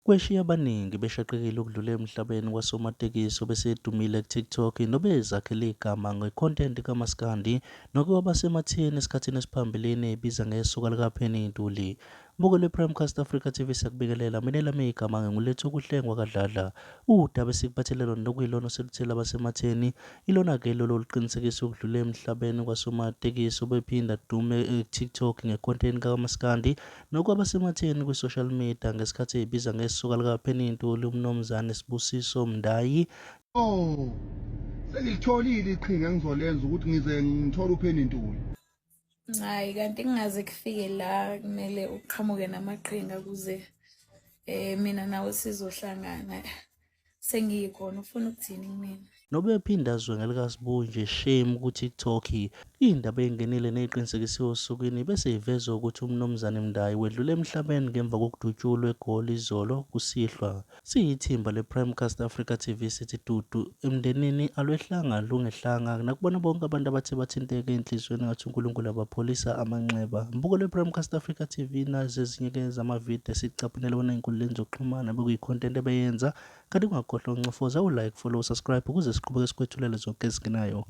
Kweshiya abaningi beshaqekile ukudlula emhlabeni kwasomatekisi obesedumile ku-TikTok nobezakhele igama nge-content kaMaskandi nokwaba sematheni esikhathini esiphambilini ebiza ngesoka likaPenny Ntuli. Buko lwePrimecast Africa TV siyakubikelela, mina elami igama nginguLethu Kuhlengwa Kadladla. Udaba esikuphathele lona nokuyilona oseluthele abasematheni ilona-ke lolo luqinisekisa ukudlula emhlabeni kwasomatekisi obephinda dume ku-TikTok nge-content kaMaskandi nokwaba sematheni kwi-social media ngesikhathi ebiza ngesoka likaPenny Ntuli uMnumzane Sibusiso Mdayi. Oh, sengilitholile iqhinga engizolenza ukuthi ngize ngithole uPenny Ntuli. Hayi kanti kungaze kufike la kumele uqhamuke namaqhinga ukuze mina nawe sizohlangana. Sengiyikhona ufuna ukuthini kumina? Nobephinda azwe likaSibu nje shame ku-TikTok indaba engenile neqinisekisiwe osukwini bese ivezwa ukuthi uMnumzane Mdayi wedlule emhlabeni ngemva kokudutshulwa eGoli izolo kusihlwa. Siyithimba lePrimecast Africa TV sithi dudu emndenini alwehlanga lungehlanga nakubona bonke abantu abathe bathinteka enhlizweni ngathi uNkulunkulu abapholisa amanxeba. Mbuko lwePrimecast Africa TV nazo ezinye-ke zamavidiyo esicaphunele wona ey'nkundleni zokuxhumana bekuyi-content ebeyenza. Kanti ungakhohlwa ukuncofoza u-like, follow, subscribe ukuze siqhubeke sikwethulele zonke ezingenayo.